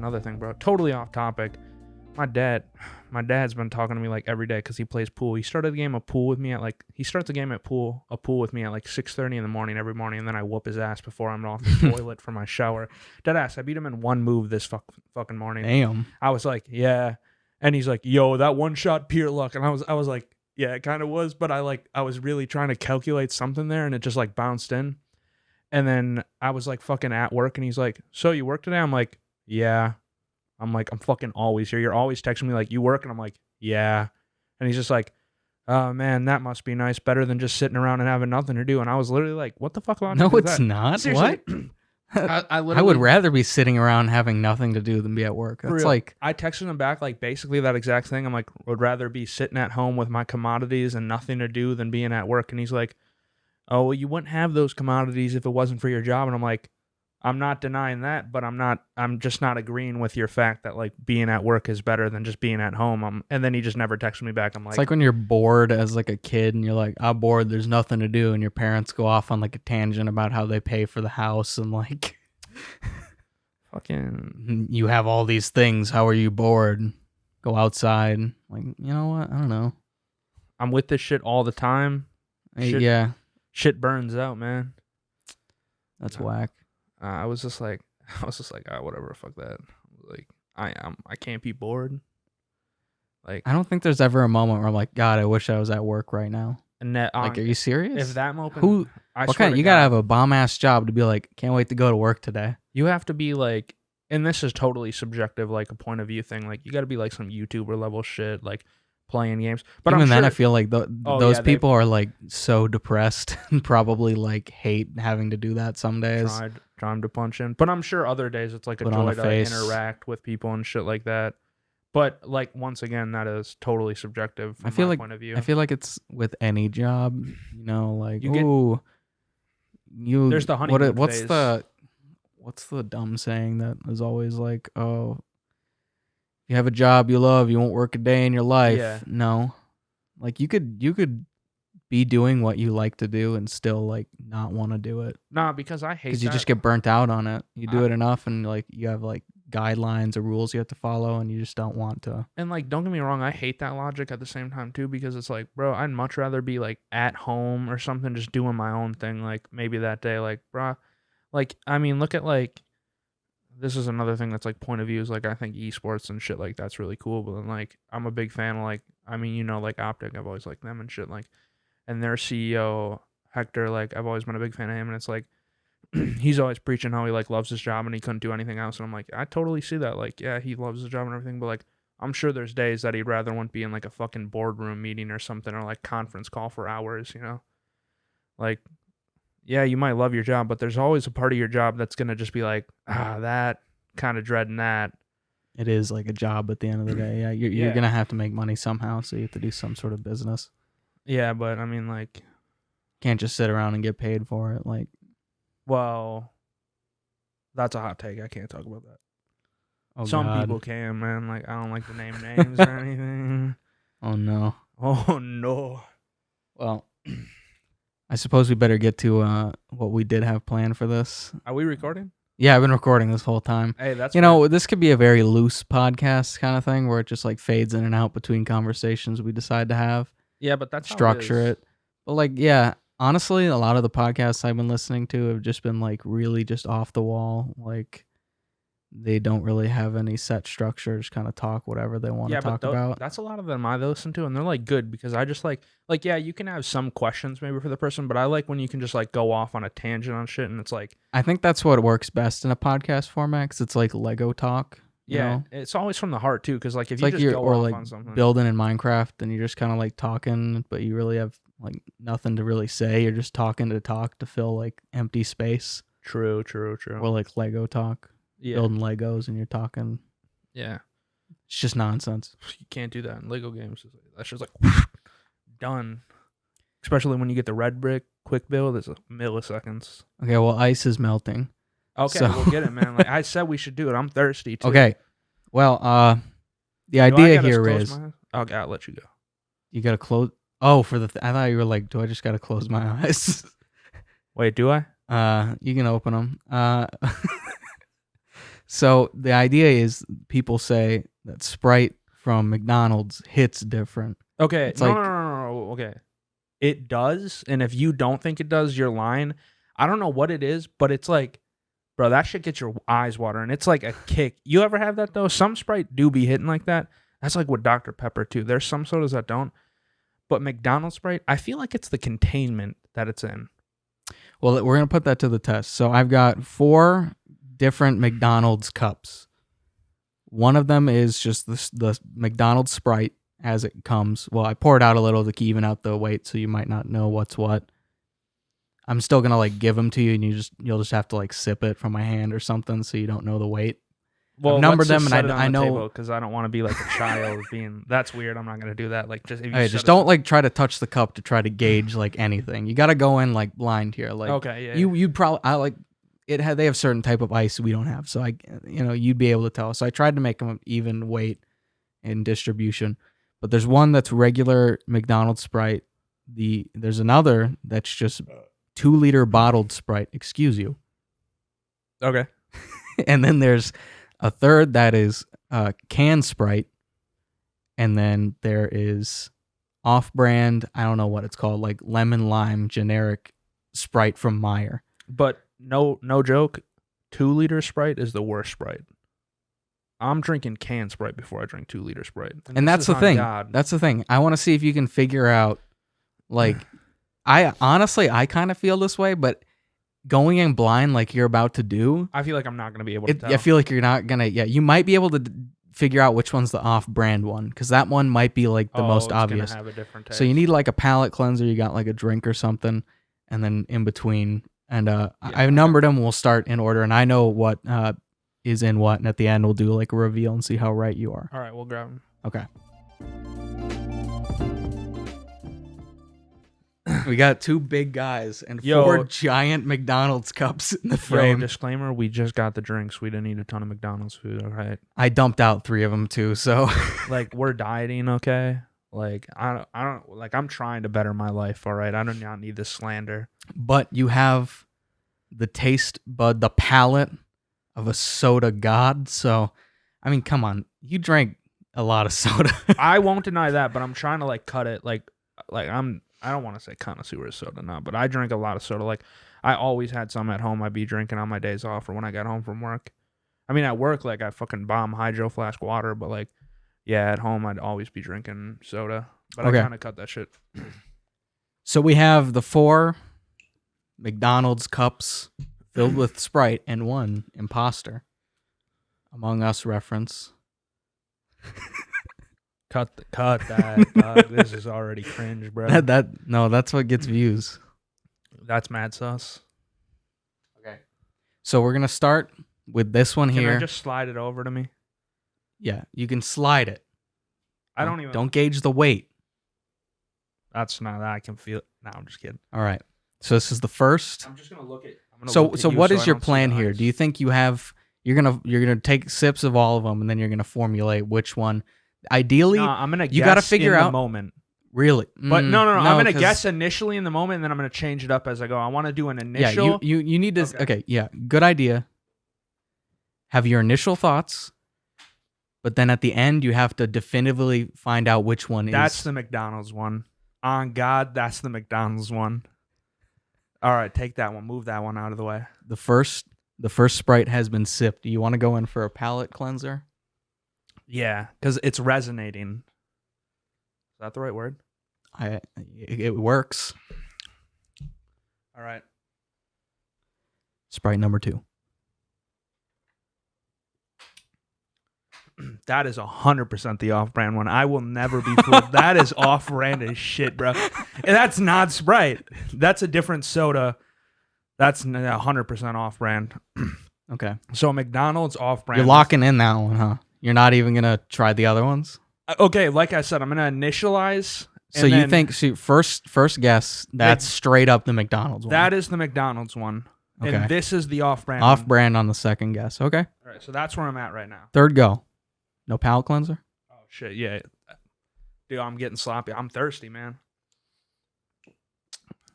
another thing, bro. Totally off topic. My dad's been talking to me like every day because he plays pool. He started a game of pool with me at like, he starts a game at pool with me at like 6:30 in the morning every morning, and then I whoop his ass before I'm off the toilet for my shower. Deadass, I beat him in one move this fucking morning. Damn. I was like, yeah. And he's like, yo, that one shot pure luck. And I was like, yeah, it kind of was, but I was really trying to calculate something there, and it just like bounced in. And then I was like fucking at work, and he's like, so you work today? I'm like, yeah. I'm like, I'm fucking always here. You're always texting me like, you work? And I'm like, yeah. And he's just like, oh man, that must be nice. Better than just sitting around and having nothing to do. And I was literally like, what the fuck? No, it's not. Seriously. What? I would rather be sitting around having nothing to do than be at work. That's like, I texted him back like basically that exact thing. I'm like, would rather be sitting at home with my commodities and nothing to do than being at work. And he's like, oh, well, you wouldn't have those commodities if it wasn't for your job. And I'm like, I'm not denying that, but I'm just not agreeing with your fact that like being at work is better than just being at home. And then he just never texted me back. I'm like, it's like when you're bored as like a kid and you're like, I'm bored, there's nothing to do. And your parents go off on like a tangent about how they pay for the house and like, fucking, you have all these things. How are you bored? Go outside. Like, you know what? I don't know. I'm with this shit all the time. Yeah. Shit burns out, man. That's whack. I was just like, whatever, fuck that. Like, I can't be bored. Like, I don't think there's ever a moment where I'm like, God, I wish I was at work right now. And that, like, are you serious? If that moment, you gotta have a bomb ass job to be like, can't wait to go to work today. You have to be like, and this is totally subjective, like a point of view thing. Like, you got to be like some YouTuber level shit, like playing games. But even then, sure, I feel like those people are like so depressed and probably like hate having to do that some days. Trying to punch in, but I'm sure other days it's like a joy to interact with people and shit like that. But like once again, that is totally subjective from my point of view. I feel like it's with any job, you know, like there's the honeymoon phase. What's the dumb saying that is always like, oh, you have a job you love, you won't work a day in your life. Yeah. No, like you could be doing what you like to do and still like not want to do it. Nah, because I hate because you just get burnt out on it. You do it enough and like you have like guidelines or rules you have to follow and you just don't want to. And like, don't get me wrong, I hate that logic at the same time too, because it's like, bro, I'd much rather be like at home or something, just doing my own thing. Like maybe that day, like, bro, like, I mean, look at like, this is another thing that's like point of view is like, I think esports and shit like that's really cool. But then like, I'm a big fan of like, I mean, you know, like Optic, I've always liked them and shit. Like, and their CEO, Hector, like, I've always been a big fan of him. And it's like, he's always preaching how he, like, loves his job and he couldn't do anything else. And I'm like, I totally see that. Like, yeah, he loves his job and everything. But, like, I'm sure there's days that he'd rather want to be in, like, a fucking boardroom meeting or something or, like, conference call for hours, you know? Like, yeah, you might love your job, but there's always a part of your job that's going to just be like, that, kind of dreading that. It is like a job at the end of the day. Yeah, you're going to have to make money somehow. So you have to do some sort of business. Yeah, but I mean, like, can't just sit around and get paid for it. Like, well, that's a hot take. I can't talk about that. Oh, some God. people can, man. Like, I don't like to name names or anything. Oh no. Oh no. Well, I suppose we better get to what we did have planned for this. Are we recording? Yeah, I've been recording this whole time. Hey, that's know, this could be a very loose podcast kind of thing where it just like fades in and out between conversations we decide to have. Yeah, but that's structure it. But like, yeah, honestly, a lot of the podcasts I've been listening to have just been like really just off the wall. Like they don't really have any set structure, just kind of talk whatever they want to talk about. That's a lot of them I listen to, and they're like good because I just like yeah, you can have some questions maybe for the person, but I like when you can just like go off on a tangent on shit, and it's like I think that's what works best in a podcast format because it's like Lego talk. You know? It's always from the heart too, because like if it's you like just go off on something, building in Minecraft, and you're just kind of like talking, but you really have like nothing to really say. You're just talking to talk to fill like empty space. True. Or like Lego talk. Yeah. Building Legos and you're talking. Yeah. It's just nonsense. You can't do that in Lego games. That's just like done. Especially when you get the red brick quick build, it's milliseconds. Okay, well, ice is melting. Okay, we'll get it, man. Like I said, we should do it. I'm thirsty too. Okay, well, the idea here is. Okay, I'll let you go. You gotta close. Oh, for the. I thought you were like, do I just gotta close my eyes? Wait, do I? You can open them. So the idea is people say that Sprite from McDonald's hits different. Okay, It's no, like- no, no, no, no. Okay, it does, and if you don't think it does, you're lying. I don't know what it is, but it's like, bro, that shit gets your eyes watering. It's like a kick. You ever have that though? Some Sprite do be hitting like that. That's like with Dr. Pepper too. There's some sodas that don't, but McDonald's Sprite, I feel like it's the containment that it's in. Well, we're gonna put that to the test. So I've got 4 different McDonald's cups. One of them is just the McDonald's Sprite as it comes. Well, I poured out a little to even out the weight, so you might not know what's what. I'm still gonna like give them to you, and you'll just have to like sip it from my hand or something, so you don't know the weight. Well, I've numbered let's just them, set and it on I the know table because I don't want to be like a child being. That's weird. I'm not gonna do that. Like just if you okay, set just it- don't like try to touch the cup to try to gauge like anything. You got to go in like blind here. Like Okay, yeah. you'd probably I like it had they have certain type of ice we don't have, so you'd be able to tell. So I tried to make them even weight and distribution, but there's one that's regular McDonald's Sprite. There's another that's just 2-liter bottled Sprite. Excuse you. Okay. And then there's a third that is canned Sprite, and then there is off-brand. I don't know what it's called, like lemon lime generic Sprite from Meyer. But no joke, 2-liter Sprite is the worst Sprite. I'm drinking canned Sprite before I drink 2-liter Sprite, And this that's is the on thing. God. That's the thing. I want to see if you can figure out, like, I kind of feel this way, but going in blind like you're about to do, I feel like I'm not gonna be able to tell. I feel like you're not gonna. Yeah, you might be able to figure out which one's the off-brand one, because that one might be like the most it's obvious. gonna have a different taste. So you need like a palate cleanser. You got like a drink or something, and then in between. And I've numbered them. We'll start in order, and I know what is in what, and at the end we'll do like a reveal and see how right you are. All right, we'll grab them. Okay. We got 2 big guys and 4 giant McDonald's cups in the frame. Disclaimer: we just got the drinks. We didn't eat a ton of McDonald's food. All right. I dumped out 3 of them too, so Like we're dieting, okay? Like I don't like I'm trying to better my life. All right, I do not need this slander. but you have the taste bud, the palate of a soda god. So, I mean, come on, you drank a lot of soda. I won't deny that, but I'm trying to like cut it. Like I don't want to say connoisseur of soda, no, but I drink a lot of soda. Like I always had some at home. I'd be drinking on my days off or when I got home from work. I mean, at work, like I fucking bomb hydro flask water, but like, yeah, at home I'd always be drinking soda. But Okay. I kind of cut that shit. So we have the 4 McDonald's cups filled with Sprite and 1 imposter. Among Us reference. Cut that. Dog. This is already cringe, bro. That's what gets views. That's mad sus. Okay. So we're gonna start with this one Can here. I just slide it over to me? Yeah, you can slide it. I don't even. Don't gauge the weight. That's not that I can feel it. No, I'm just kidding. All right. So this is the first. I'm just gonna look at. So what is your plan here? Do you think you have you're gonna take sips of all of them and then you're gonna formulate which one? Ideally, No, I'm gonna. you guess gotta figure in out the moment. Really, But no. I'm gonna 'cause- guess initially in the moment, and then I'm gonna change it up as I go. I want to do an initial. Yeah, you need to. Okay. Okay, yeah, good idea. Have your initial thoughts, but then at the end you have to definitively find out which one is. That's the McDonald's one. On God, that's the McDonald's one. All right, take that one. Move that one out of the way. the first. The first Sprite has been sipped. Do you want to go in for a palate cleanser? Yeah, because it's resonating. Is that the right word? It works. All right. Sprite number 2. That is 100% the off-brand one. I will never be fooled. That is off-brand as shit, bro. And that's not Sprite. That's a different soda. That's 100% off-brand. Okay. So McDonald's off-brand. You're locking in that one, huh? You're not even gonna try the other ones. Okay, like I said, I'm gonna initialize. So you think first guess that's straight up the McDonald's one. that is the McDonald's one, Okay. and this is the off-brand. Off one. brand on the second guess. Okay. All right, so that's where I'm at right now. Third go. No palate cleanser? Oh shit, yeah, dude, I'm getting sloppy. I'm thirsty, man.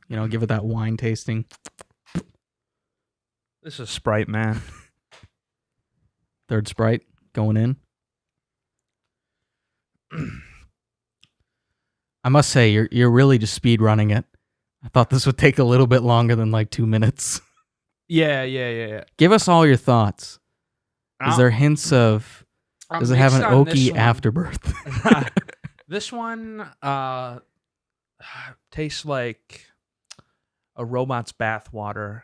You know, give it that wine tasting. This is Sprite, man. Third Sprite going in. I must say, you're really just speed running it. I thought this would take a little bit longer than like 2 minutes. Yeah. Give us all your thoughts. Is there hints of? Does it have an oaky afterbirth? This one tastes like a robot's bathwater.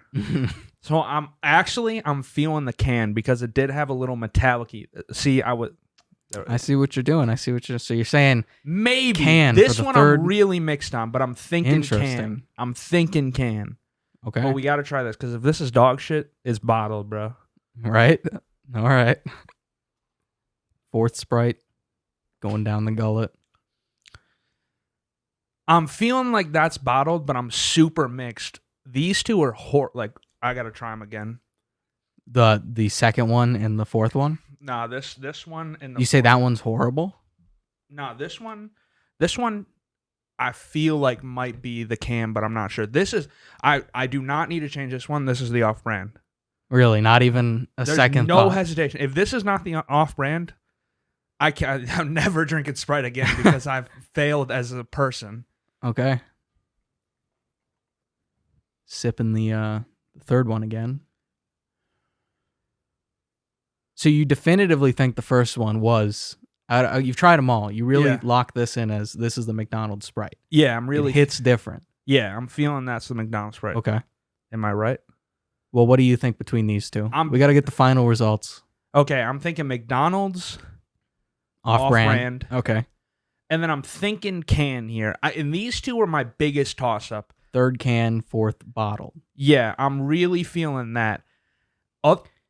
So I'm feeling the can because it did have a little metallic-y. See, I see what you're doing. So you're saying maybe can this for the one third? I'm really mixed on, but I'm thinking Interesting. can. I'm thinking can. Okay. But we got to try this because if this is dog shit, it's bottled, bro. Right. All right. Fourth Sprite going down the gullet. I'm feeling like that's bottled, but I'm super mixed. These two are like I got to try them again. The second one and the fourth one? Nah, this one and you say that one's horrible? Nah, this one I feel like might be the can, but I'm not sure. This is I do not need to change this one. This is the off-brand. Really, not even There's second no thought. hesitation. If this is not the off-brand, I'm never drinking Sprite again because I've failed as a person. Okay. Sipping the third one again. So you definitively think the first one was... you've tried them all. You really lock this in as this is the McDonald's Sprite. Yeah, I'm really... It hits different. Yeah, I'm feeling that's the McDonald's Sprite. Okay. Am I right? Well, what do you think between these two? We got to get the final results. Okay, I'm thinking McDonald's off-brand. Okay. And then I'm thinking can here. And these two are my biggest toss-up. Third can, fourth bottle. Yeah, I'm really feeling that.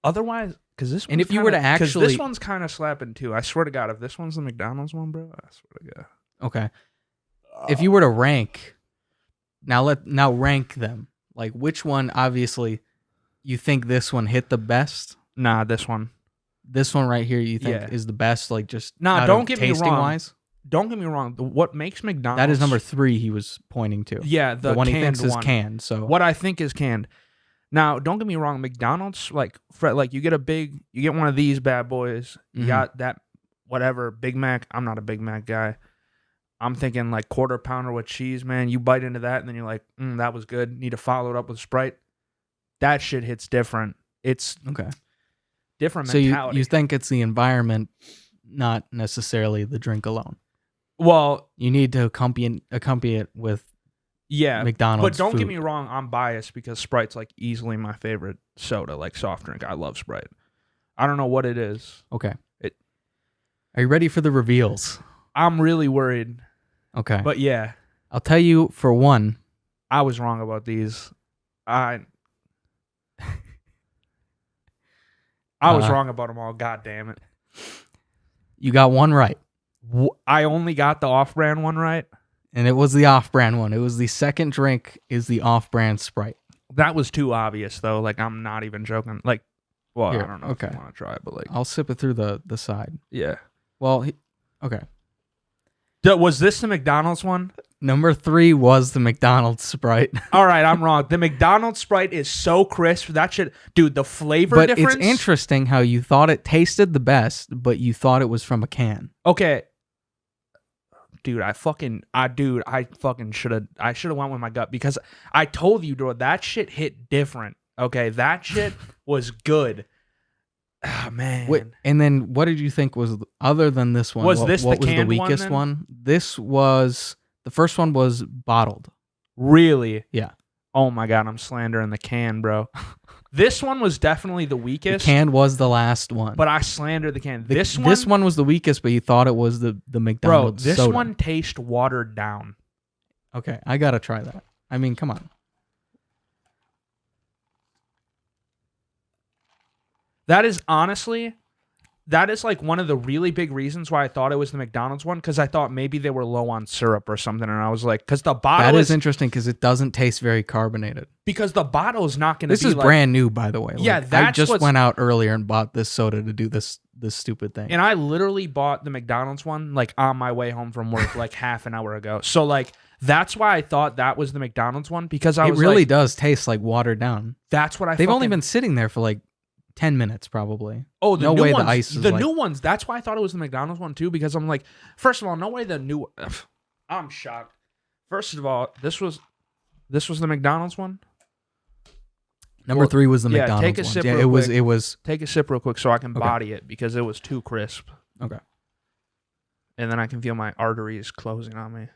Otherwise, because this one's and if you were to actually... this one's kind of slapping too. I swear to God, if this one's the McDonald's one, bro, I swear to God. Okay. If you were to rank... Now rank them. Like, which one, obviously, you think this one hit the best? Nah, this one. This one right here you think is the best, like just don't get me wrong. Wise? Don't get me wrong. What makes McDonald's... That is number 3 he was pointing to. Yeah, the one he canned thinks is one. canned. So what I think is canned. Now, don't get me wrong. McDonald's, like you get one of these bad boys. You got that whatever Big Mac. I'm not a Big Mac guy. I'm thinking like quarter pounder with cheese, man. You bite into that and then you're like, that was good. Need to follow it up with Sprite. That shit hits different. It's okay. Different So mentality. you think it's the environment, not necessarily the drink alone. Well, you need to accompany it with McDonald's. But don't food. get me wrong, I'm biased because Sprite's like easily my favorite soda, like soft drink. I love Sprite. I don't know what it is. Okay. Are you ready for the reveals? I'm really worried. Okay. But yeah. I'll tell you for one. I was wrong about these. I was wrong about them all. God damn it. You got one right. I only got the off-brand one right. And it was the off-brand one. It was the second drink is the off-brand Sprite. That was too obvious, though. Like, I'm not even joking. Like, well, here, I don't know if you want to try it, but like... I'll sip it through the side. Yeah. Well, okay. Was this the McDonald's one? Number 3 was the McDonald's Sprite. All right, I'm wrong. The McDonald's Sprite is so crisp. That shit... Dude, the flavor difference... But it's interesting how you thought it tasted the best, but you thought it was from a can. Okay. Dude, I fucking should have went with my gut because I told you, dude, that shit hit different. Okay, that shit was good. Oh man. Wait, and then what did you think was other than this one? Was this what the was the weakest one? This was the first one was bottled. Really? Yeah. Oh my God, I'm slandering the can, bro. This one was definitely the weakest. The can was the last one. But I slandered the can. This one was the weakest, but you thought it was the McDonald's Bro, this soda. one tastes watered down. Okay, I got to try that. I mean, come on. That is like one of the really big reasons why I thought it was the McDonald's one, because I thought maybe they were low on syrup or something, and I was like, because the bottle is interesting because it doesn't taste very carbonated. Because the bottle is not going to be. This is brand new, by the way. Yeah, I just went out earlier and bought this soda to do this stupid thing. And I literally bought the McDonald's one like on my way home from work like half an hour ago. So like that's why I thought that was the McDonald's one, because it really does taste like watered down. That's what They've only been sitting there for like 10 minutes probably. Oh, the no new way ones, the ice is the like, new ones. That's why I thought it was the McDonald's one too, because I'm like, first of all, no way the new. I'm shocked. First of all, this was the McDonald's one. Number 3 was the yeah, McDonald's take a one. sip Yeah, real it quick. was. Take a sip real quick so I can Okay. body it because it was too crisp. Okay. And then I can feel my arteries closing on me.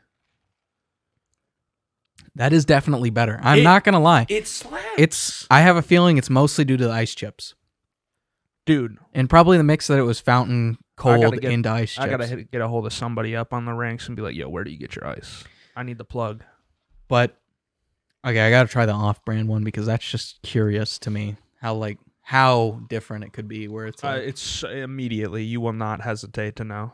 That is definitely better. I'm not gonna lie. It slaps. I have a feeling it's mostly due to the ice chips, Dude. and probably the mix that it was fountain cold into ice chips. I gotta get a hold of somebody up on the ranks and be like, yo, where do you get your ice? I need the plug. But okay, I gotta try the off-brand one because that's just curious to me how different it could be. Where It's immediately, you will not hesitate to know.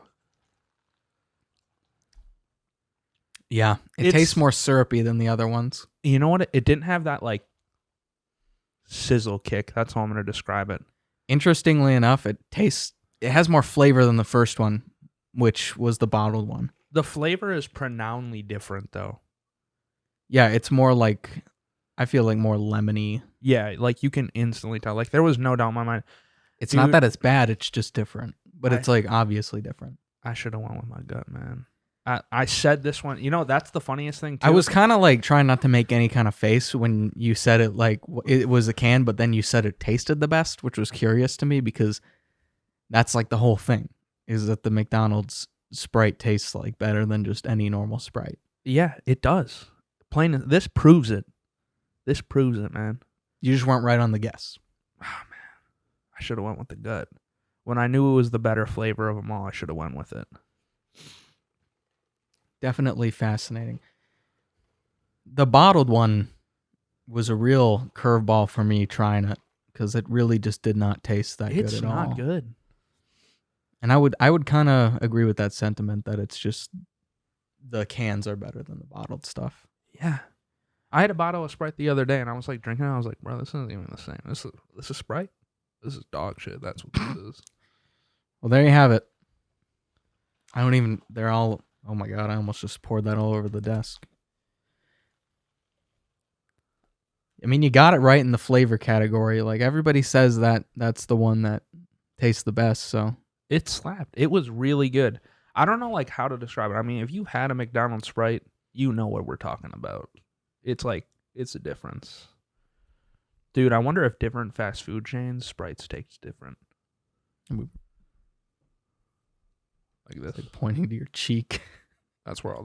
Yeah, it tastes more syrupy than the other ones. You know what? It didn't have that like sizzle kick. That's how I'm gonna describe it. Interestingly enough, it has more flavor than the first one, which was the bottled one. The flavor is profoundly different, though. Yeah, it's more like, I feel like more lemony. Yeah, like you can instantly tell. Like there was no doubt in my mind. It's not that it's bad, it's just different. But it's like obviously different. I should have went with my gut, man. I said this one. You know, that's the funniest thing, too. I was kind of like trying not to make any kind of face when you said it like it was a can, but then you said it tasted the best, which was curious to me because that's like the whole thing, is that the McDonald's Sprite tastes like better than just any normal Sprite. Yeah, it does. This proves it. This proves it, man. You just weren't right on the guess. Oh, man. I should have went with the gut. When I knew it was the better flavor of them all, I should have went with it. Definitely fascinating. The bottled one was a real curveball for me trying it because it really just did not taste that good at all. It's not good. And I would kind of agree with that sentiment that it's just the cans are better than the bottled stuff. Yeah. I had a bottle of Sprite the other day and I was like drinking it. I was like, bro, this isn't even the same. This is Sprite? This is dog shit. That's what this is. Well, there you have it. They're all, oh my God, I almost just poured that all over the desk. I mean, you got it right in the flavor category. Like everybody says that's the one that tastes the best, so. It slapped. It was really good. I don't know like how to describe it. I mean, if you had a McDonald's Sprite, you know what we're talking about. It's like, it's a difference. Dude, I wonder if different fast food chains, Sprites taste different. Like this. Like pointing to your cheek. That's where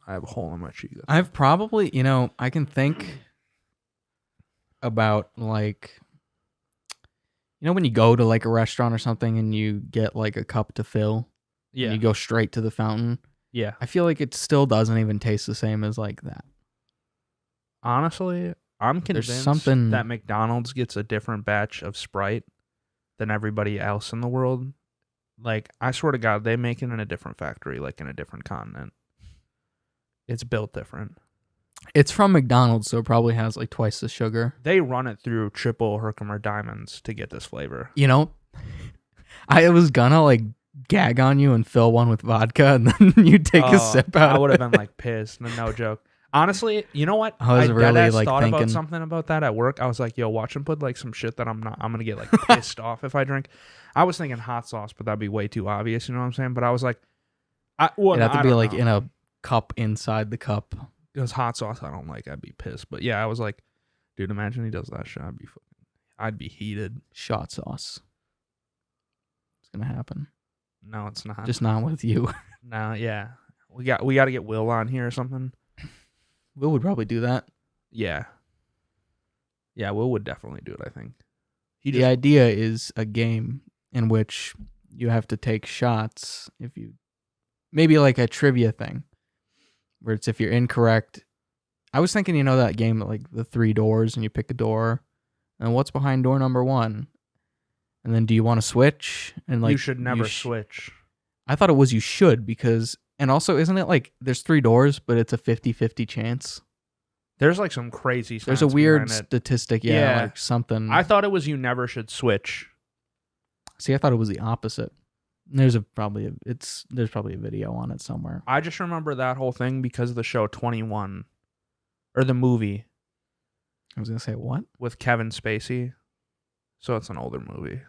I have a hole in my cheek. I've probably, I can think about like, when you go to like a restaurant or something and you get like a cup to fill, yeah, and you go straight to the fountain. Yeah. I feel like it still doesn't even taste the same as like that. Honestly, I'm convinced that McDonald's gets a different batch of Sprite than everybody else in the world. Like, I swear to God, they make it in a different factory, like in a different continent. It's built different. It's from McDonald's, so it probably has like twice the sugar. They run it through triple Herkimer diamonds to get this flavor. I was gonna like gag on you and fill one with vodka, and then you take a sip out. I would have been like pissed. No joke. Honestly, you know what? I was really like thought thinking about something about that at work. I was like, yo, watch them put like some shit that I'm gonna get like pissed off if I drink. I was thinking hot sauce, but that'd be way too obvious. You know what I'm saying? But I was like, it'd have to be like in a cup inside the cup. Because hot sauce, I don't like. I'd be pissed. But yeah, I was like, dude, imagine he does that shit. I'd be heated. Shot sauce. It's gonna happen. No, it's not. Just not with you. No, yeah, we got to get Will on here or something. Will would probably do that. Yeah, Will would definitely do it. I think. The idea is a game in which you have to take shots. Maybe like a trivia thing, where it's if you're incorrect. I was thinking, that game like the 3 doors, and you pick a door, and what's behind door number 1, and then do you want to switch? And like you should never switch. I thought it was you should because, and also isn't it like there's 3 doors, but it's a 50-50 chance. There's like some crazy. There's a weird statistic, like something. I thought it was you never should switch. See, I thought it was the opposite. There's probably a video on it somewhere. I just remember that whole thing because of the show 21, or the movie. I was gonna say what? With Kevin Spacey. So it's an older movie.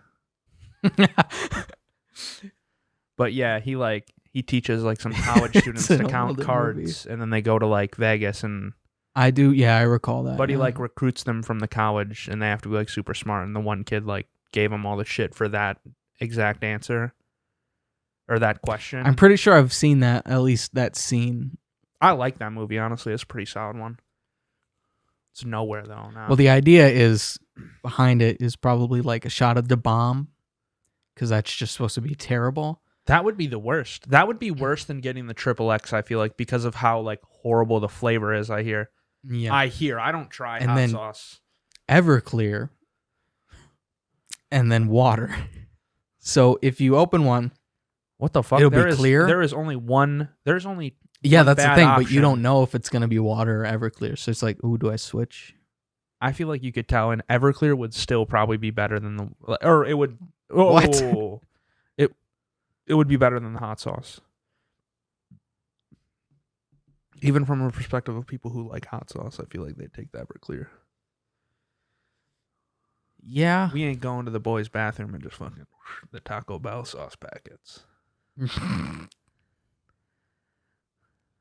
But yeah, he teaches like some college students to count cards, and then they go to like Vegas and I do. Yeah, I recall that. but he like recruits them from the college, and they have to be like super smart. And the one kid like gave him all the shit for that exact answer or that question. I'm pretty sure I've seen that, at least that scene. I like that movie, honestly. It's a pretty solid one. It's nowhere though now. Well, the idea is behind it is probably like a shot of the bomb, because that's just supposed to be terrible. That would be the worst. That would be worse than getting the XXX, I feel like, because of how like horrible the flavor is, I hear. Yeah. I don't try And hot then sauce. Everclear, and then water. So if you open one, What the fuck? it'll be clear. There's only one that's one the bad thing, option. but you don't know if it's going to be water or Everclear. So it's like, ooh, do I switch? I feel like you could tell, and Everclear would still probably be better than or it would. What? It would be better than the hot sauce. Even from a perspective of people who like hot sauce, I feel like they'd take the Everclear. Yeah. We ain't going to the boys' bathroom and just fucking the Taco Bell sauce packets.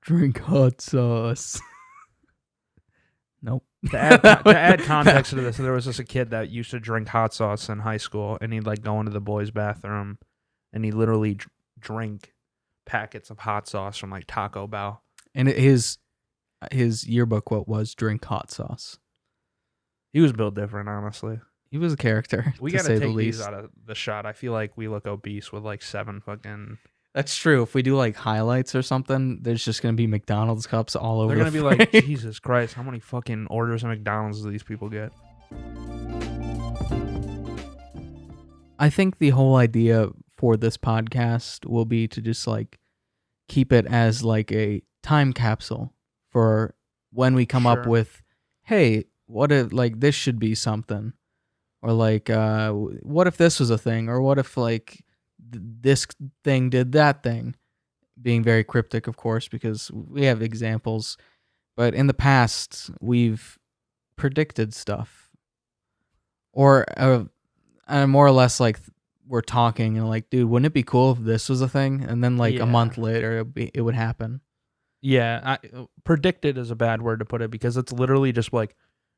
Drink hot sauce. Nope. To add context to this, there was just a kid that used to drink hot sauce in high school, and he'd like go into the boys' bathroom, and he literally drink packets of hot sauce from like Taco Bell. And his yearbook quote was "drink hot sauce." He was built different, honestly. He was a character. We gotta take these out of the shot. I feel like we look obese with like 7 fucking. That's true. If we do like highlights or something, there's just gonna be McDonald's cups all over. They're gonna the be frame. like, Jesus Christ, how many fucking orders of McDonald's do these people get? I think the whole idea for this podcast will be to just like keep it as like a time capsule for when we come up with, hey, what if like this should be something, or like what if this was a thing, or what if like this thing did that thing. Being very cryptic, of course, because we have examples, but in the past we've predicted stuff, or more or less like we're talking and like, dude, wouldn't it be cool if this was a thing? And then like a month later, it would happen. Yeah, predicted is a bad word to put it, because it's literally just like,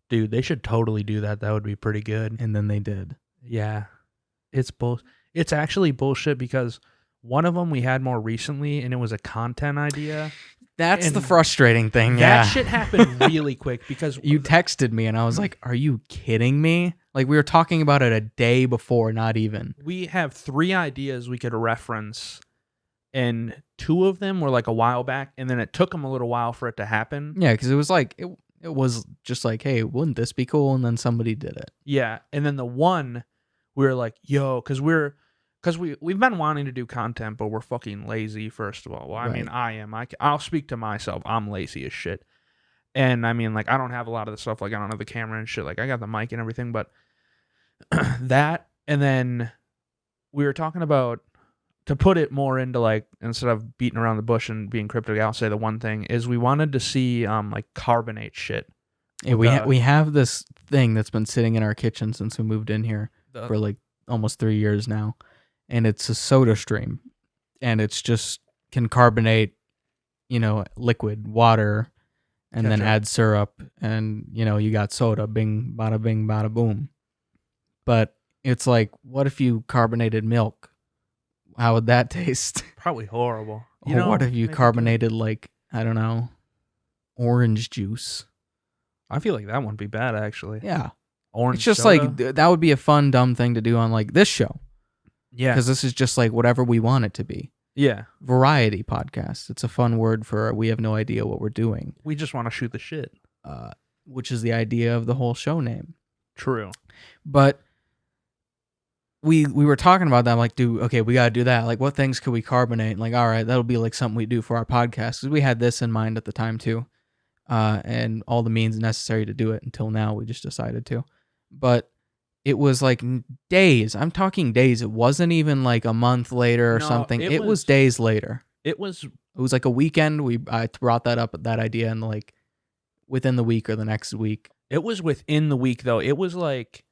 dude, they should totally do that. That would be pretty good. And then they did. Yeah, it's actually bullshit, because one of them we had more recently, and it was a content idea. That's the frustrating thing. That shit happened really quick, because you texted me and I was like, are you kidding me? Like, we were talking about it a day before, not even. We have 3 ideas we could reference, and 2 of them were like a while back, and then it took them a little while for it to happen. Yeah, because it was like, it was just like, hey, wouldn't this be cool? And then somebody did it. Yeah, and then the one, we were like, yo, because we've been wanting to do content, but we're fucking lazy, first of all. Well, I mean, I am. I'll speak to myself. I'm lazy as shit. And I mean, like, I don't have a lot of the stuff. Like, I don't have the camera and shit. Like, I got the mic and everything, but that, and then we were talking about, to put it more into like, instead of beating around the bush and being cryptic, I'll say the one thing is we wanted to see like carbonate shit. Yeah, we have this thing that's been sitting in our kitchen since we moved in here for like almost 3 years now. And it's a soda stream, and it's just can carbonate, liquid water, and then add syrup, and you got soda. Bing, bada bing, bada boom. But it's like, what if you carbonated milk? How would that taste? Probably horrible. What if you carbonated like, I don't know, orange juice? I feel like that wouldn't be bad, actually. Yeah, orange. It's just soda? like that would be a fun, dumb thing to do on like this show. Yeah. Because this is just like whatever we want it to be. Yeah. Variety podcast. It's a fun word for we have no idea what we're doing. We just want to shoot the shit. Which is the idea of the whole show name. True. But we were talking about that. I'm like, dude, okay, we got to do that. Like, what things could we carbonate? And like, all right, that'll be like something we do for our podcast. Because we had this in mind at the time too. And all the means necessary to do it until now. We just decided to. But it was like days. I'm talking days. It wasn't even like a month later or something. It was days later. It was like a weekend. I brought that idea, and like within the week or the next week. It was within the week though. It was like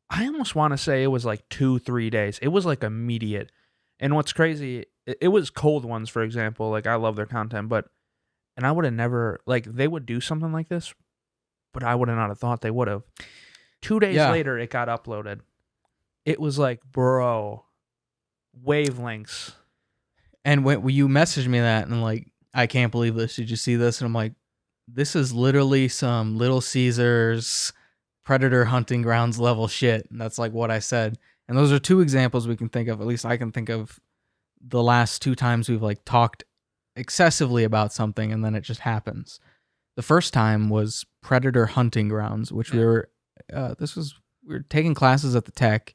I almost want to say it was like 2-3 days. It was like immediate. And what's crazy, it was cold ones, for example. Like I love their content, but and I would have never like they would do something like this, but I would have not have thought they would have. 2 days Yeah. later, it got uploaded. It was like, bro, wavelengths. And when you messaged me that and like, I can't believe this. Did you see this? And I'm like, this is literally some Little Caesars Predator hunting grounds level shit. And that's like what I said. And those are two examples we can think of. At least I can think of the last 2 times we've like talked excessively about something and then it just happens. The first time was Predator hunting grounds, which we were taking classes at the tech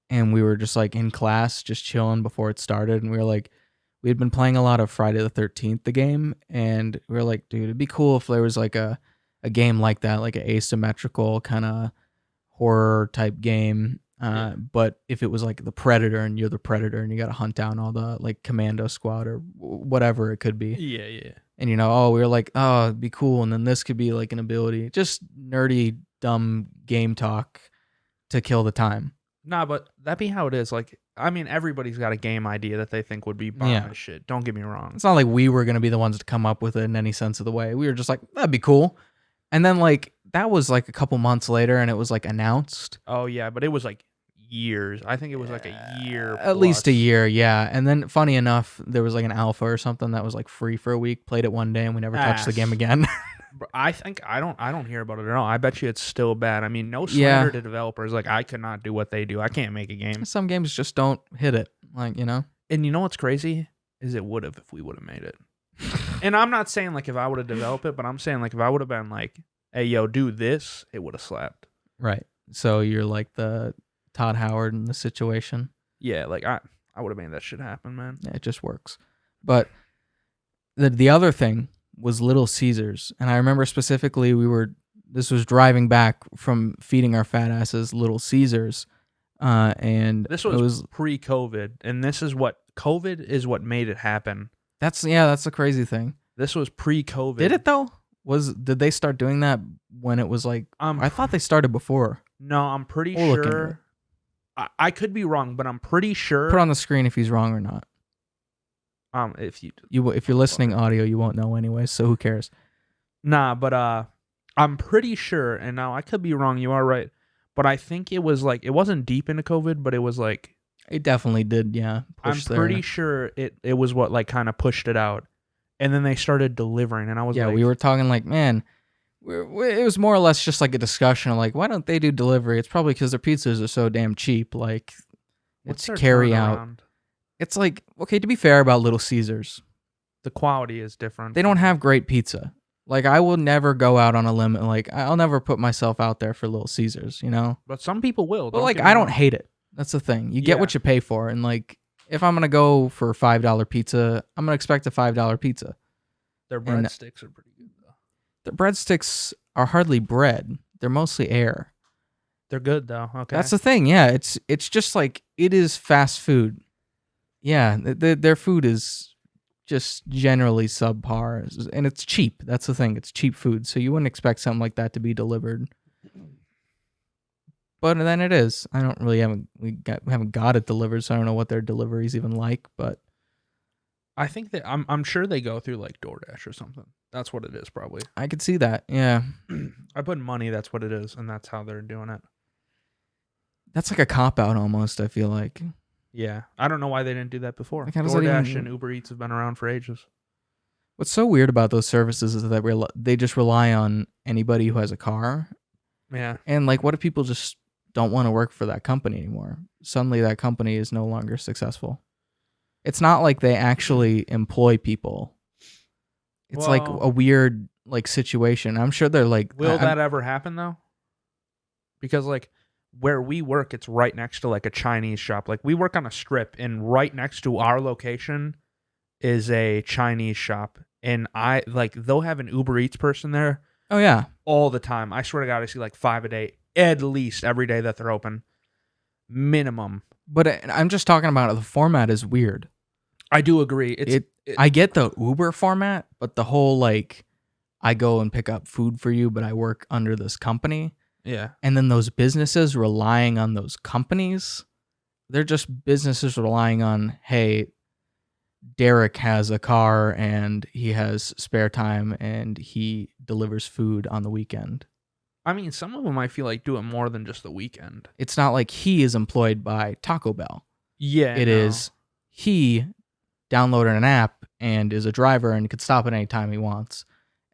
and we were just like in class, just chilling before it started. And we were like, we had been playing a lot of Friday the 13th, the game, and we were like, dude, it'd be cool if there was like a game like that, like an asymmetrical kind of horror type game. But if it was like the Predator and you're the Predator and you got to hunt down all the like commando squad or whatever it could be. Yeah. And we were like, oh, it'd be cool. And then this could be like an ability, just nerdy, dumb game talk to kill the time. Nah, but that be how it is. Like, I mean, everybody's got a game idea that they think would be bomb as shit. Don't get me wrong. It's not like we were going to be the ones to come up with it in any sense of the way. We were just like, that'd be cool. And then like, that was like a couple months later and it was like announced. Oh yeah, but it was like years. I think it was like a year. At least a year, yeah. And then funny enough, there was like an alpha or something that was like free for a week, played it one day and we never touched the game again. I think I don't hear about it at all. I bet you it's still bad. I mean, no slander to developers. Like I could not do what they do. I can't make a game. Some games just don't hit it. Like, And you know what's crazy? Is it would have if we would have made it. And I'm not saying like if I would have developed it, but I'm saying like if I would have been like, hey yo, do this, it would have slapped. Right. So you're like the Todd Howard in the situation. Yeah, like I would have made that shit happen, man. Yeah, it just works. But the other thing was Little Caesars. And I remember specifically this was driving back from feeding our fat asses Little Caesars. And this was pre-COVID. And this is what COVID is what made it happen. That's the crazy thing. This was pre-COVID. Did it though? Did they start doing that when it was like I thought they started before. No, I'm pretty sure. I could be wrong, but I'm pretty sure. Put on the screen if he's wrong or not. If you're listening audio, you won't know anyway, so who cares? Nah, but I'm pretty sure, and now I could be wrong, you are right, but I think it was like, it wasn't deep into COVID, but it was like... It definitely did, yeah. I'm pretty sure it was what like kind of pushed it out, and then they started delivering, and I was like... Yeah, we were talking like, man, it was more or less just like a discussion of like, why don't they do delivery? It's probably because their pizzas are so damn cheap, like, it's carry out. It's like, okay, to be fair about Little Caesars, the quality is different. They don't have great pizza. Like, I will never go out on a limb. Like, I'll never put myself out there for Little Caesars, But some people will. But, like, I don't hate it. That's the thing. You get what you pay for. And, like, if I'm going to go for a $5 pizza, I'm going to expect a $5 pizza. Their breadsticks are pretty good, though. The breadsticks are hardly bread. They're mostly air. They're good, though. Okay. That's the thing. Yeah, it's just like, it is fast food. Yeah, their food is just generally subpar, and it's cheap. That's the thing. It's cheap food, so you wouldn't expect something like that to be delivered. But then it is. I don't really we haven't got it delivered, so I don't know what their delivery's even like. But I think that I'm sure they go through like DoorDash or something. That's what it is, probably. I could see that. Yeah, I put money. That's what it is, and that's how they're doing it. That's like a cop out almost. I feel like. Yeah, I don't know why they didn't do that before. Like, DoorDash and Uber Eats have been around for ages. What's so weird about those services is that they just rely on anybody who has a car. Yeah. And like, what if people just don't want to work for that company anymore? Suddenly that company is no longer successful. It's not like they actually employ people. It's like a weird like situation. I'm sure they're like... Will that ever happen though? Because like... where we work, it's right next to like a Chinese shop. Like we work on a strip, and right next to our location is a Chinese shop. And they'll have an Uber Eats person there. Oh yeah, all the time. I swear to God, I see like 5 a day, at least every day that they're open, minimum. But I'm just talking about the format is weird. I do agree. I get the Uber format, but the whole like, I go and pick up food for you, but I work under this company. Yeah. And then those businesses relying on those companies, they're just businesses relying on, hey, Derek has a car and he has spare time and he delivers food on the weekend. I mean, some of them I feel like do it more than just the weekend. It's not like he is employed by Taco Bell. Yeah, It is he downloaded an app and is a driver and could stop at any time he wants.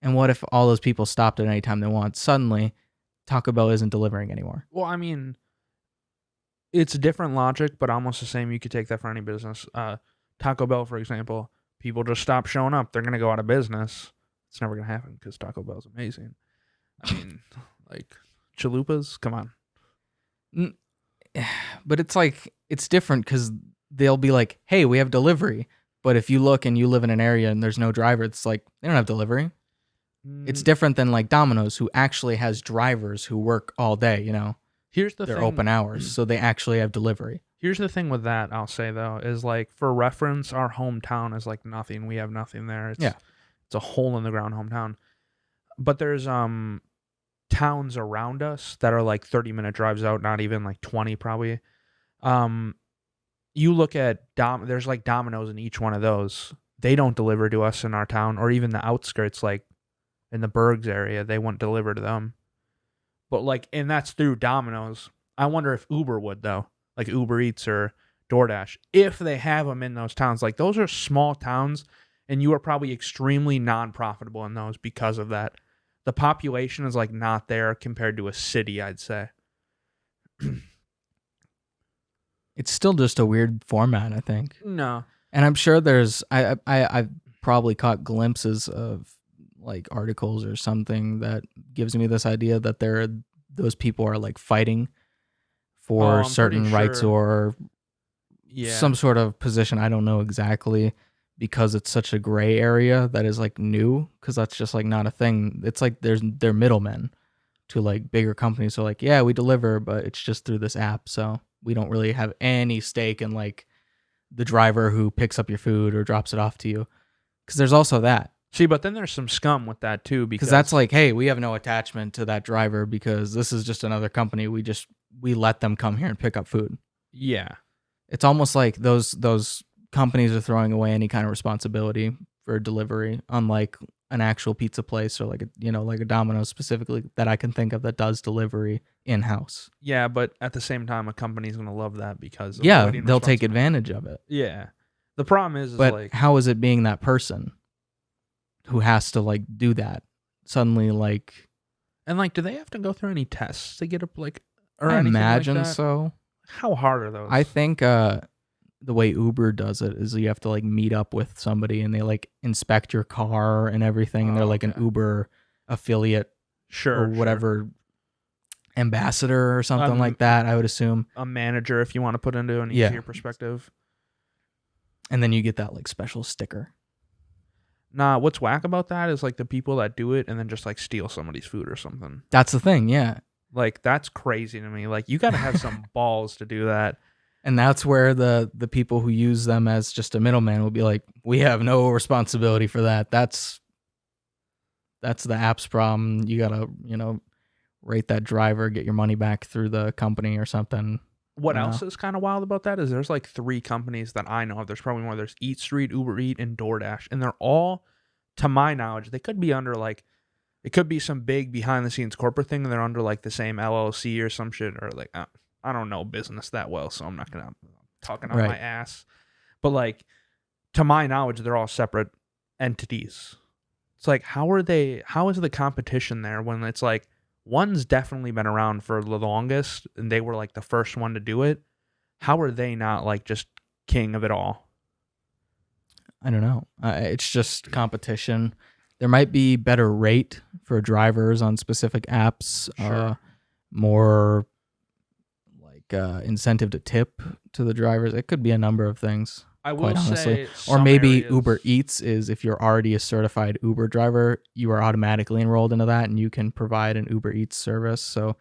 And what if all those people stopped at any time they want? Suddenly, Taco Bell isn't delivering anymore. Well, I mean, it's a different logic, but almost the same. You could take that for any business. Taco Bell, for example, people just stop showing up. They're going to go out of business. It's never going to happen because Taco Bell's amazing. I mean, like, chalupas, come on. But it's like, it's different because they'll be like, hey, we have delivery. But if you look and you live in an area and there's no driver, it's like, they don't have delivery. It's different than like Domino's, who actually has drivers who work all day, you know? Here's the They're thing. open hours, so they actually have delivery. Here's the thing with that, I'll say, though, is like, for reference, our hometown is like nothing. We have nothing there. It's a hole in the ground hometown. But there's towns around us that are like 30-minute drives out, not even like 20 probably. You look at there's like Domino's in each one of those. They don't deliver to us in our town, or even the outskirts, like in the Bergs area, they won't deliver to them. But like, and that's through Domino's. I wonder if Uber would, though, like Uber Eats or DoorDash, if they have them in those towns. Like, those are small towns, and you are probably extremely non-profitable in those because of that. The population is like not there compared to a city, I'd say. It's still just a weird format, I think. No. And I'm sure there's, I've probably caught glimpses of like articles or something that gives me this idea that those people are like fighting for certain rights or some sort of position. I don't know exactly, because it's such a gray area that is like new, because that's just like not a thing. It's like they're middlemen to like bigger companies. So like, yeah, we deliver, but it's just through this app. So we don't really have any stake in like the driver who picks up your food or drops it off to you. Because there's also that. See, but then there's some scum with that too, because that's like, hey, we have no attachment to that driver because this is just another company. We let them come here and pick up food. Yeah. It's almost like those companies are throwing away any kind of responsibility for delivery, unlike an actual pizza place or like a Domino's specifically that I can think of that does delivery in-house. Yeah, but at the same time, a company's going to love that because they'll take advantage of it. Yeah. The problem is but like, how is it being that person who has to like do that suddenly, like, and like, do they have to go through any tests to get up, like, or I anything imagine like that? so. How hard are those? I think the way Uber does it is you have to like meet up with somebody and they like inspect your car and everything, and they're like an Uber affiliate or whatever, ambassador or something like that, I would assume. A manager, if you want to put into an easier perspective. And then you get that like special sticker. Nah, what's whack about that is like the people that do it and then just like steal somebody's food or something. That's the thing, yeah. Like, that's crazy to me. Like, you got to have some balls to do that. And that's where the people who use them as just a middleman will be like, we have no responsibility for that. That's the app's problem. You got to, rate that driver, get your money back through the company or something. What else is kind of wild about that is there's like 3 companies that I know of. There's probably more. There's Eat Street, Uber Eat, and DoorDash. And they're all, to my knowledge, they could be under like, it could be some big behind the scenes corporate thing, and they're under like the same LLC or some shit, or like, I don't know business that well, so I'm not going to talking on my ass. But like, to my knowledge, they're all separate entities. It's like, how is the competition there when it's like, one's definitely been around for the longest and they were like the first one to do it. How are they not like just king of it all? I don't know. It's just competition. There might be better rate for drivers on specific apps. More like incentive to tip to the drivers. It could be a number of things. I will say, or maybe Uber Eats is, if you're already a certified Uber driver, you are automatically enrolled into that and you can provide an Uber Eats service. So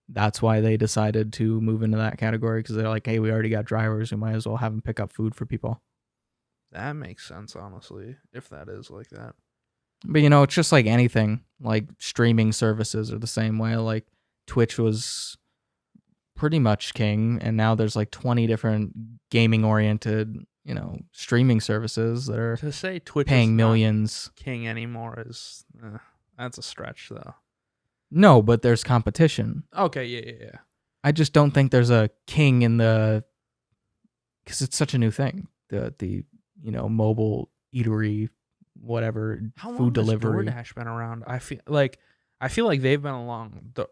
that's why they decided to move into that category, because they're like, hey, we already got drivers. We might as well have them pick up food for people. That makes sense, honestly, if that is like that. But, it's just like anything. Like streaming services are the same way. Like Twitch was pretty much king, and now there's like 20 different gaming oriented, streaming services that are To say Twitch is paying not millions. king anymore is that's a stretch though. No, but there's competition. Okay, yeah. I just don't think there's a king in the, because it's such a new thing. The mobile eatery, whatever, How long food delivery. has DoorDash been around? I feel like they've been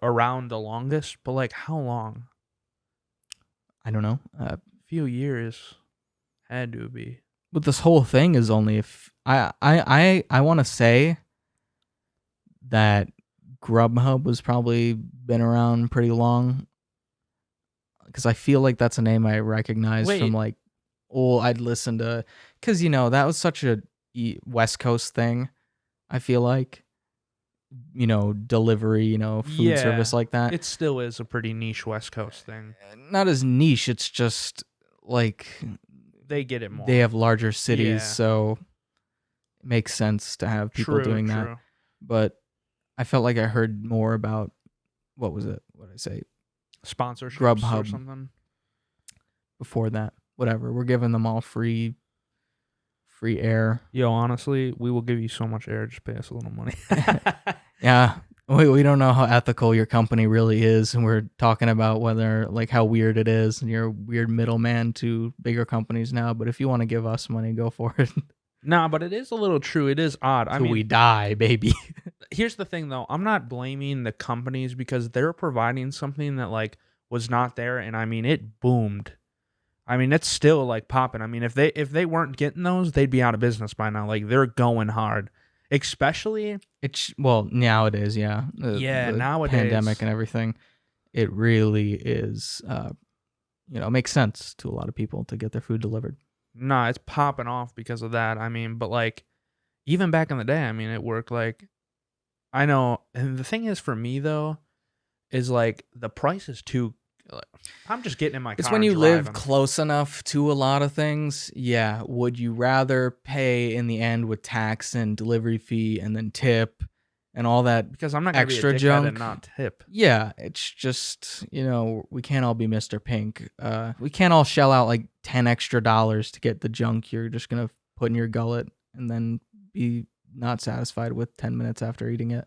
around the longest, but like how long? I don't know. Few years had to be. But this whole thing is only if I want to say that Grubhub was probably been around pretty long, because I feel like that's a name I recognize from like, I'd listen to, because that was such a West Coast thing. I feel like, delivery, food service like that. It still is a pretty niche West Coast thing. Not as niche. It's just like they get it more. They have larger cities, so it makes sense to have people doing that. But I felt like I heard more about, what was it? What did I say? Sponsorships Grubhub or something. Before that, whatever. We're giving them all free air. Yo, honestly, we will give you so much air. Just pay us a little money. Yeah. We don't know how ethical your company really is, and we're talking about whether, like, how weird it is, and you're a weird middleman to bigger companies now. But if you want to give us money, go for it. Nah, but it is a little true. It is odd. I mean, we die, baby. Here's the thing, though. I'm not blaming the companies, because they're providing something that like was not there, and I mean, it boomed. I mean, it's still like popping. I mean, if they weren't getting those, they'd be out of business by now. Like, they're going hard. Especially nowadays, yeah. The nowadays, pandemic and everything, it really is, makes sense to a lot of people to get their food delivered. Nah, it's popping off because of that. I mean, but like, even back in the day, I mean, it worked. Like, I know, and the thing is, for me though, is like the price is too. I'm just getting in my car. It's when you live close enough to a lot of things. Yeah. Would you rather pay in the end with tax and delivery fee and then tip and all that? Because I'm not extra gonna be a junk and not tip. Yeah. It's just, we can't all be Mr. Pink. We can't all shell out like $10 extra to get the junk you're just going to put in your gullet and then be not satisfied with 10 minutes after eating it.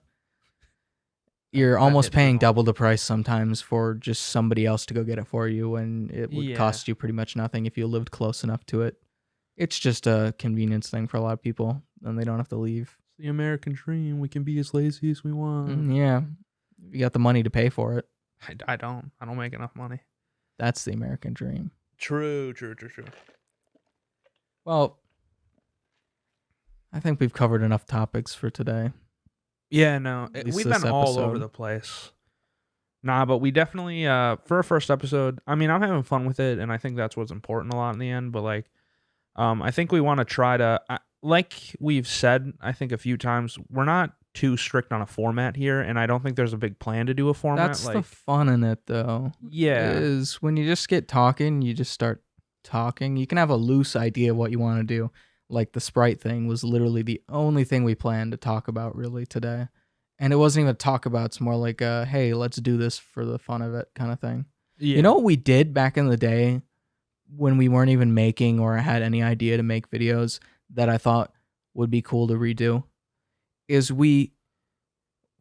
You're almost paying double the price sometimes for just somebody else to go get it for you, when it would cost you pretty much nothing if you lived close enough to it. It's just a convenience thing for a lot of people, and they don't have to leave. It's the American dream. We can be as lazy as we want. Yeah. You got the money to pay for it. I don't. I don't make enough money. That's the American dream. True. Well, I think we've covered enough topics for today. Yeah, no, we've been all over the place. Nah, but we definitely, for our first episode, I mean, I'm having fun with it, and I think that's what's important a lot in the end, but like, I think we want to try to, like we've said, I think a few times, we're not too strict on a format here, and I don't think there's a big plan to do a format. That's the fun in it, though. Yeah. Is when you just get talking, you just start talking. You can have a loose idea of what you want to do. Like the Sprite thing was literally the only thing we planned to talk about really today. And it wasn't even a talk about. It's more like a, hey, let's do this for the fun of it kind of thing. Yeah. You know what we did back in the day when we weren't even making or had any idea to make videos that I thought would be cool to redo? Is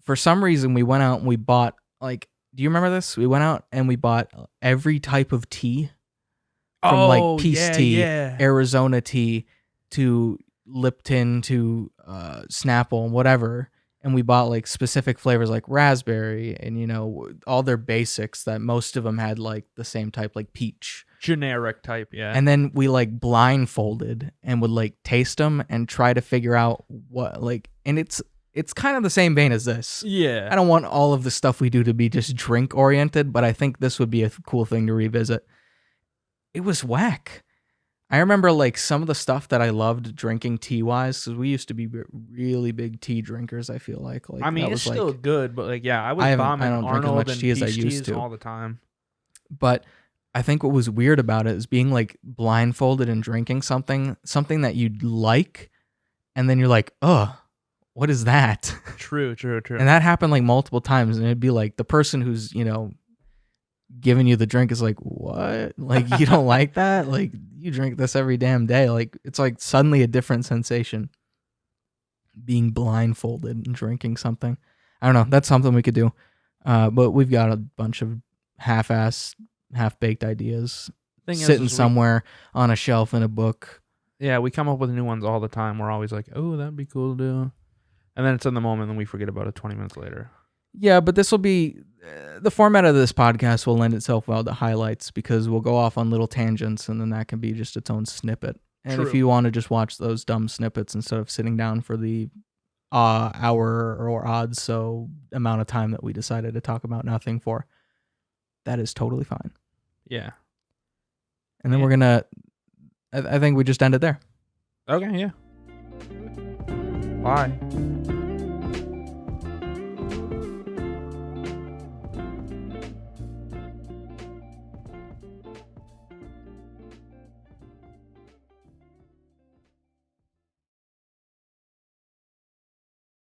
for some reason, we went out and we bought, like, do you remember this? We went out and we bought every type of tea. From like Peace Tea, Arizona tea, to Lipton, to Snapple, whatever, and we bought like specific flavors like raspberry and all their basics that most of them had like the same type, like peach, generic type, yeah. And then we like blindfolded and would like taste them and try to figure out what, like, and it's kind of the same vein as this. Yeah, I don't want all of the stuff we do to be just drink oriented, but I think this would be a cool thing to revisit. It was whack. I remember like some of the stuff that I loved drinking tea wise, because we used to be really big tea drinkers. I feel like I mean, it's still good, but like, yeah, I was bombing Arnold and peach teas all the time. But I think what was weird about it is being like blindfolded and drinking something that you'd like, and then you're like, oh, what is that? True. And that happened like multiple times, and it'd be like the person who's, giving you the drink is like, what? Like, you don't like that? Like, you drink this every damn day. Like, it's like suddenly a different sensation being blindfolded and drinking something. I don't know. That's something we could do. But we've got a bunch of half-assed, half-baked ideas sitting somewhere on a shelf in a book. Yeah, we come up with new ones all the time. We're always like, oh, that'd be cool to do. And then it's in the moment, and we forget about it 20 minutes later. Yeah, but this will be... the format of this podcast will lend itself well to highlights because we'll go off on little tangents, and then that can be just its own snippet. And if you want to just watch those dumb snippets instead of sitting down for the hour or odds so amount of time that we decided to talk about nothing for, that is totally fine. Yeah. And then we're going to... I think we just end it there. Okay, yeah. Bye.